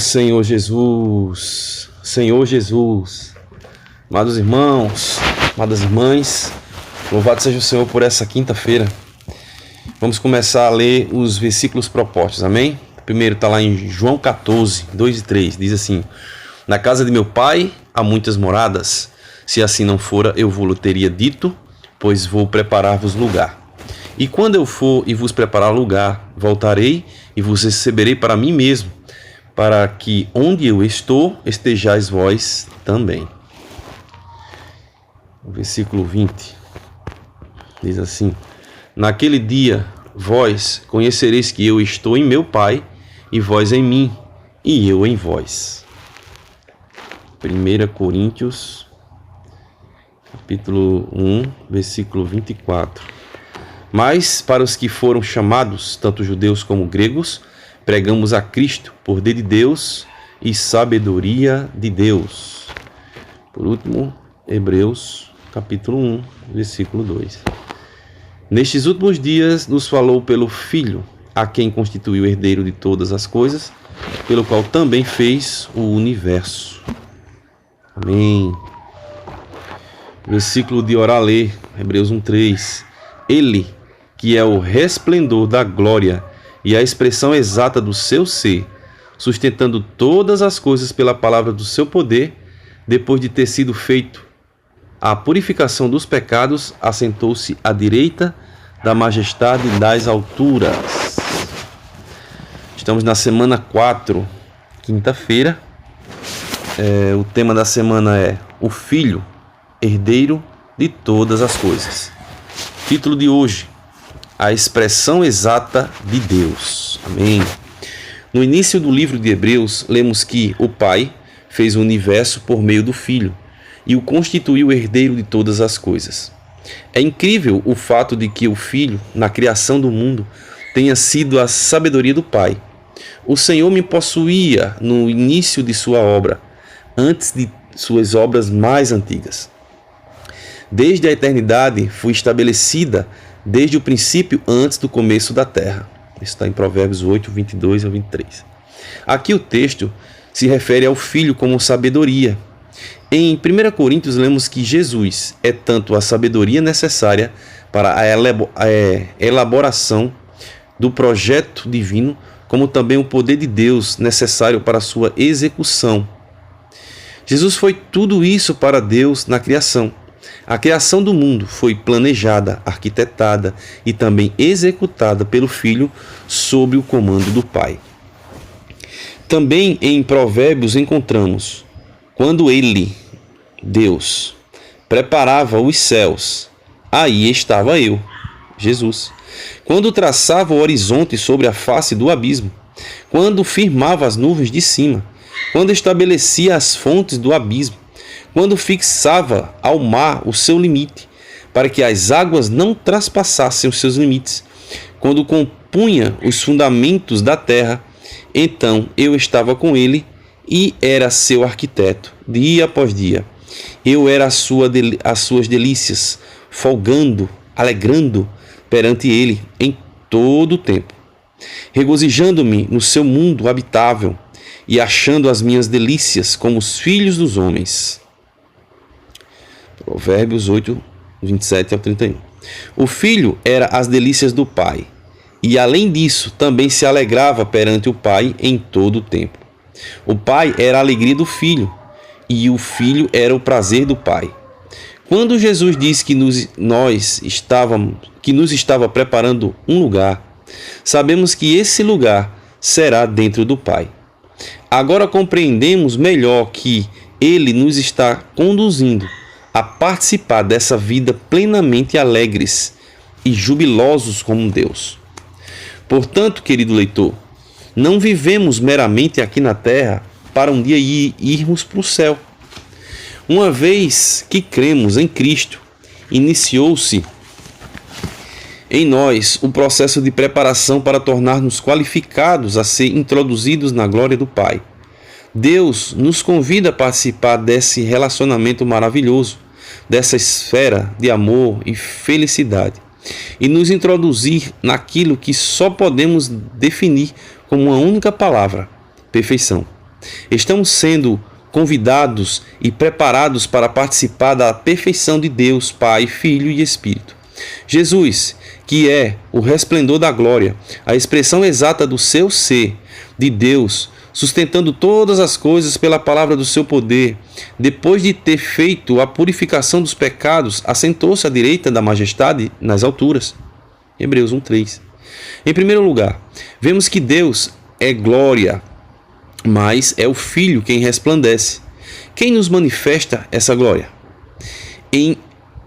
Senhor Jesus, Senhor Jesus, amados irmãos, amadas irmãs, louvado seja o Senhor por essa quinta-feira. Vamos começar a ler os versículos propostos, amém? O primeiro está lá em João 14, 2 e 3, diz assim: Na casa de meu pai há muitas moradas, se assim não fora eu vou-lo teria dito, pois vou preparar-vos lugar. E quando eu for e vos preparar lugar, voltarei e vos receberei para mim mesmo, para que onde eu estou, estejais vós também. O versículo 20 diz assim: Naquele dia, vós conhecereis que eu estou em meu Pai, e vós em mim, e eu em vós. 1 Coríntios, capítulo 1, versículo 24. Mas para os que foram chamados, tanto judeus como gregos, pregamos a Cristo, poder de Deus e sabedoria de Deus. Por último, Hebreus, capítulo 1, versículo 2. Nestes últimos dias nos falou pelo Filho, a quem constituiu herdeiro de todas as coisas, pelo qual também fez o universo. Amém. Versículo de orar ler, Hebreus 1:3. Ele, que é o resplendor da glória e a expressão exata do seu ser, sustentando todas as coisas pela palavra do seu poder, depois de ter sido feito a purificação dos pecados, assentou-se à direita da majestade das alturas. Estamos na semana 4, quinta-feira. O tema da semana é o Filho, herdeiro de todas as coisas. Título de hoje: a expressão exata de Deus. Amém. No início do livro de Hebreus, lemos que o Pai fez o universo por meio do Filho e o constituiu herdeiro de todas as coisas. É incrível o fato de que o Filho, na criação do mundo, tenha sido a sabedoria do Pai. O Senhor me possuía no início de sua obra, antes de suas obras mais antigas. Desde a eternidade fui estabelecida desde o princípio, antes do começo da terra. Isso está em Provérbios 8, 22 a 23. Aqui o texto se refere ao Filho como sabedoria. Em 1 Coríntios lemos que Jesus é tanto a sabedoria necessária para a elaboração do projeto divino, como também o poder de Deus necessário para a sua execução. Jesus foi tudo isso para Deus na criação. A criação do mundo foi planejada, arquitetada e também executada pelo Filho sob o comando do Pai. Também em Provérbios encontramos: quando Ele, Deus, preparava os céus, aí estava eu, Jesus. Quando traçava o horizonte sobre a face do abismo, quando firmava as nuvens de cima, quando estabelecia as fontes do abismo, quando fixava ao mar o seu limite, para que as águas não traspassassem os seus limites, quando compunha os fundamentos da terra, então eu estava com ele e era seu arquiteto, dia após dia. Eu era as suas delícias, folgando, alegrando perante ele em todo o tempo, regozijando-me no seu mundo habitável e achando as minhas delícias como os filhos dos homens. Provérbios 8, 27 ao 31. O Filho era as delícias do Pai, e além disso também se alegrava perante o Pai em todo o tempo. O Pai era a alegria do Filho, e o Filho era o prazer do Pai. Quando Jesus disse que nos estava preparando um lugar, sabemos que esse lugar será dentro do Pai. Agora compreendemos melhor que Ele nos está conduzindo a participar dessa vida plenamente alegres e jubilosos como Deus. Portanto, querido leitor, não vivemos meramente aqui na terra para um dia irmos para o céu. Uma vez que cremos em Cristo, iniciou-se em nós o processo de preparação para tornar-nos qualificados a ser introduzidos na glória do Pai. Deus nos convida a participar desse relacionamento maravilhoso, dessa esfera de amor e felicidade, e nos introduzir naquilo que só podemos definir como uma única palavra: perfeição. Estamos sendo convidados e preparados para participar da perfeição de Deus, Pai, Filho e Espírito. Jesus, que é o resplendor da glória, a expressão exata do seu ser, de Deus, sustentando todas as coisas pela palavra do seu poder, depois de ter feito a purificação dos pecados, assentou-se à direita da majestade nas alturas. Hebreus 1:3. Em primeiro lugar, vemos que Deus é glória, mas é o Filho quem resplandece. Quem nos manifesta essa glória? Em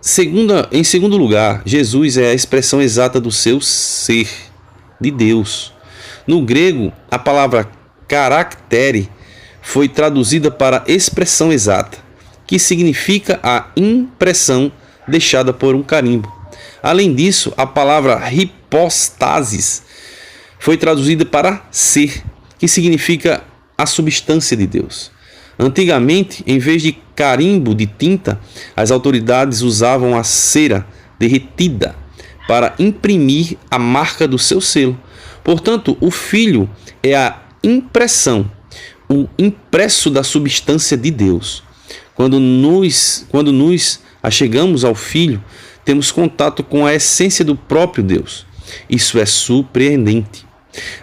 segundo lugar, Jesus é a expressão exata do seu ser, de Deus. No grego, a palavra caractere foi traduzida para expressão exata, que significa a impressão deixada por um carimbo. Além disso, a palavra hipostasis foi traduzida para ser, que significa a substância de Deus. Antigamente, em vez de carimbo de tinta, as autoridades usavam a cera derretida para imprimir a marca do seu selo. Portanto, o Filho é a impressão, o impresso da substância de Deus. Quando nos achegamos ao Filho, temos contato com a essência do próprio Deus. Isso é surpreendente.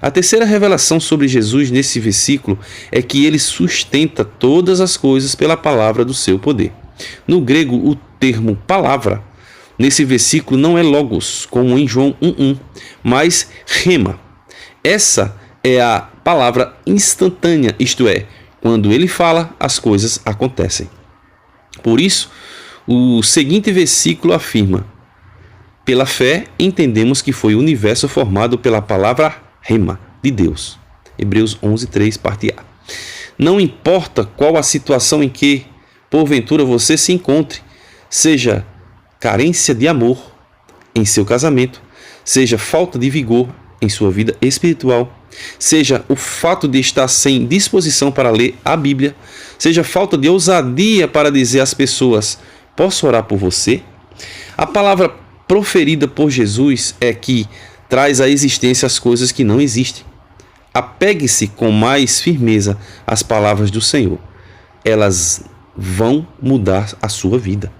A terceira revelação sobre Jesus nesse versículo é que ele sustenta todas as coisas pela palavra do seu poder. No grego, o termo palavra nesse versículo não é logos, como em João 1:1, mas rema. Essa é a palavra instantânea, isto é, quando ele fala, as coisas acontecem. Por isso, o seguinte versículo afirma: pela fé, entendemos que foi o universo formado pela palavra rema de Deus. Hebreus 11:3, parte A. Não importa qual a situação em que, porventura, você se encontre, seja carência de amor em seu casamento, seja falta de vigor em sua vida espiritual, seja o fato de estar sem disposição para ler a Bíblia, seja falta de ousadia para dizer às pessoas: posso orar por você? A palavra proferida por Jesus é que traz à existência as coisas que não existem. Apegue-se com mais firmeza às palavras do Senhor. Elas vão mudar a sua vida.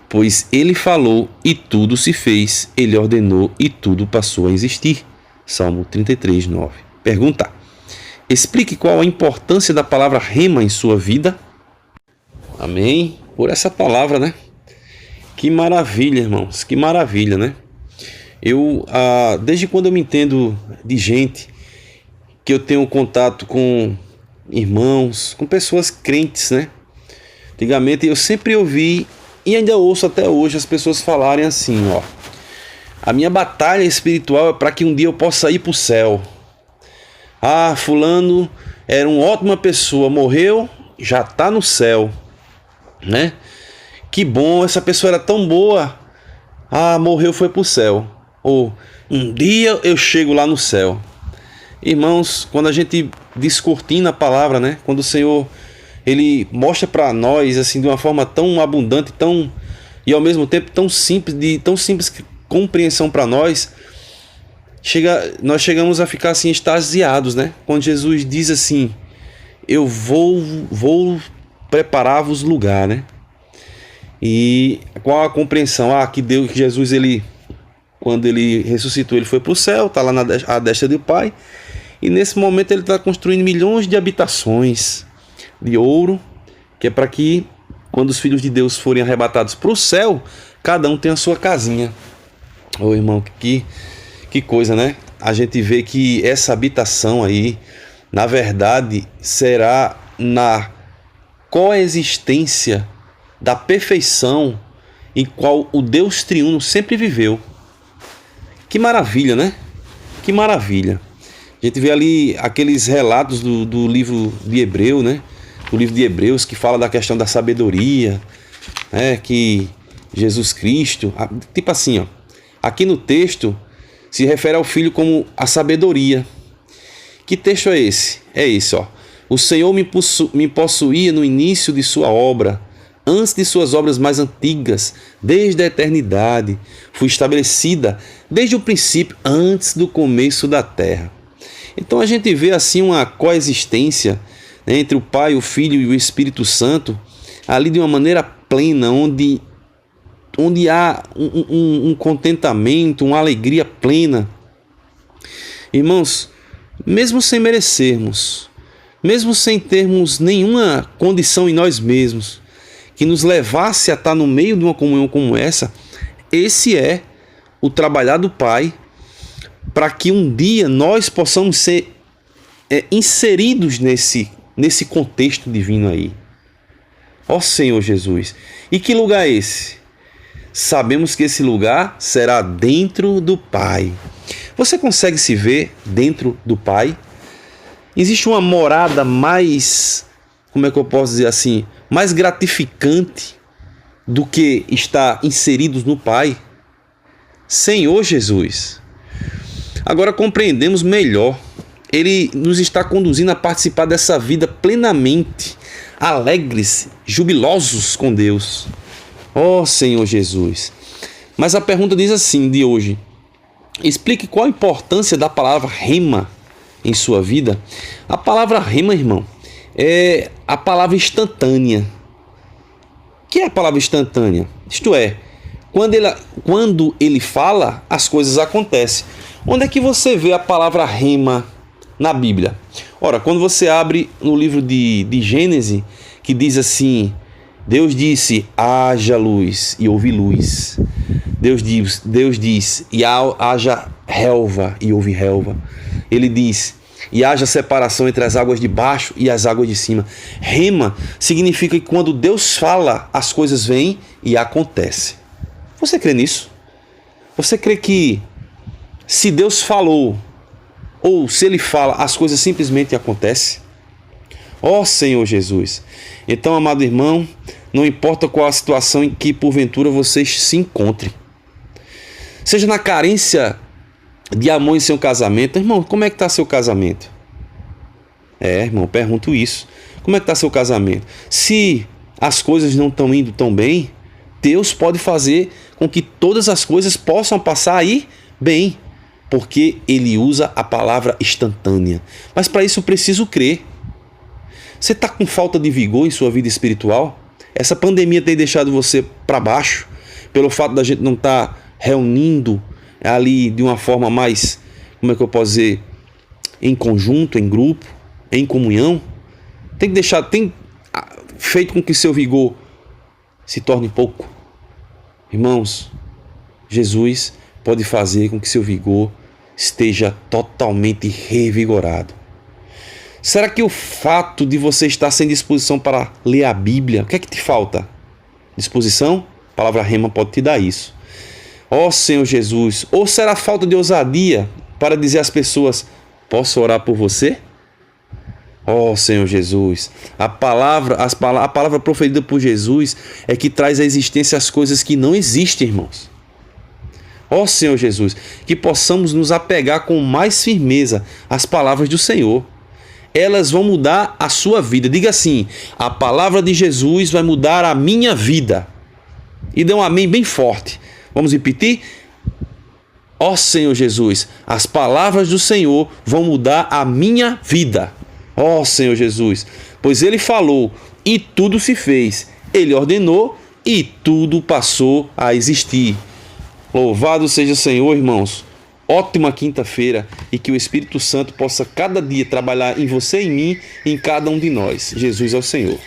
Pois ele falou e tudo se fez, ele ordenou e tudo passou a existir. Salmo 33:9. Pergunta: explique qual a importância da palavra rema em sua vida. Amém? Por essa palavra, né? Que maravilha, irmãos, que maravilha, né? Desde quando eu me entendo de gente, que eu tenho contato com irmãos, com pessoas crentes, né? Antigamente eu sempre ouvi, e ainda ouço até hoje, as pessoas falarem assim, ó: a minha batalha espiritual é para que um dia eu possa ir para o céu. Ah, fulano era uma ótima pessoa, morreu, já está no céu, né? Que bom, essa pessoa era tão boa, ah, morreu, foi para o céu. Ou um dia eu chego lá no céu. Irmãos, quando a gente descortina a palavra, né? Quando o Senhor ele mostra para nós assim de uma forma tão abundante, e ao mesmo tempo tão simples compreensão para nós, nós chegamos a ficar assim extasiados, né? Quando Jesus diz assim: eu vou preparar-vos lugar, né? E qual a compreensão? Que Deus, que Jesus, quando ele ressuscitou, ele foi para o céu, está lá à destra do Pai, e nesse momento ele está construindo milhões de habitações de ouro, que é para que, quando os filhos de Deus forem arrebatados para o céu, cada um tenha a sua casinha. Ô irmão, que coisa, né? A gente vê que essa habitação aí, na verdade, será na coexistência da perfeição em qual o Deus triuno sempre viveu. Que maravilha, né? Que maravilha. A gente vê ali aqueles relatos do livro de Hebreu, né? Do livro de Hebreus, que fala da questão da sabedoria, né? Que Jesus Cristo, tipo assim, ó, aqui no texto se refere ao Filho como a sabedoria. Que texto é esse? É esse, ó. O Senhor me possuía no início de sua obra, antes de suas obras mais antigas, desde a eternidade. Fui estabelecida desde o princípio, antes do começo da terra. Então a gente vê assim uma coexistência, entre o Pai, o Filho e o Espírito Santo, ali de uma maneira plena, onde há um contentamento, uma alegria plena. Irmãos, mesmo sem merecermos, mesmo sem termos nenhuma condição em nós mesmos que nos levasse a estar no meio de uma comunhão como essa, esse é o trabalhar do Pai para que um dia nós possamos ser inseridos nesse contexto divino aí. Ó Senhor Jesus! E que lugar é esse? Sabemos que esse lugar será dentro do Pai. Você consegue se ver dentro do Pai? Existe uma morada mais, como é que eu posso dizer assim, mais gratificante do que estar inseridos no Pai? Senhor Jesus! Agora compreendemos melhor. Ele nos está conduzindo a participar dessa vida plenamente, alegres, jubilosos com Deus. Ó Senhor Jesus! Mas a pergunta diz assim, de hoje: explique qual a importância da palavra rema em sua vida. A palavra rema, irmão, é a palavra instantânea. O que é a palavra instantânea? Isto é, quando ele fala, as coisas acontecem. Onde é que você vê a palavra rema na Bíblia? Ora, quando você abre no livro de Gênesis, que diz assim: Deus disse, haja luz, e houve luz. Deus diz, e haja relva, e houve relva. Ele diz, e haja separação entre as águas de baixo e as águas de cima. Rema significa que quando Deus fala, as coisas vêm e acontecem. Você crê nisso? Você crê que se Deus falou, ou se Ele fala, as coisas simplesmente acontecem? Ó Senhor Jesus! Então, amado irmão, não importa qual a situação em que porventura você se encontre, seja na carência de amor em seu casamento. Irmão, como é que está seu casamento? Irmão, pergunto isso. Como é que está seu casamento? Se as coisas não estão indo tão bem, Deus pode fazer com que todas as coisas possam passar aí bem, porque Ele usa a palavra instantânea. Mas para isso eu preciso crer. Você está com falta de vigor em sua vida espiritual? Essa pandemia tem deixado você para baixo, pelo fato da gente não estar reunindo ali de uma forma mais, como é que eu posso dizer, em conjunto, em grupo, em comunhão? Tem feito com que seu vigor se torne pouco? Irmãos, Jesus pode fazer com que seu vigor esteja totalmente revigorado. Será que o fato de você estar sem disposição para ler a Bíblia, o que é que te falta? Disposição? A palavra rema pode te dar isso. Ó Senhor Jesus! Ou será falta de ousadia para dizer às pessoas: posso orar por você? Ó Senhor Jesus! A palavra proferida por Jesus é que traz à existência as coisas que não existem, irmãos. Ó Senhor Jesus! Que possamos nos apegar com mais firmeza às palavras do Senhor. Elas vão mudar a sua vida. Diga assim: a palavra de Jesus vai mudar a minha vida. E dê um amém bem forte. Vamos repetir? Ó Senhor Jesus, as palavras do Senhor vão mudar a minha vida. Ó Senhor Jesus, pois Ele falou e tudo se fez. Ele ordenou e tudo passou a existir. Louvado seja o Senhor, irmãos. Ótima quinta-feira e que o Espírito Santo possa cada dia trabalhar em você e em mim, em cada um de nós. Jesus é o Senhor.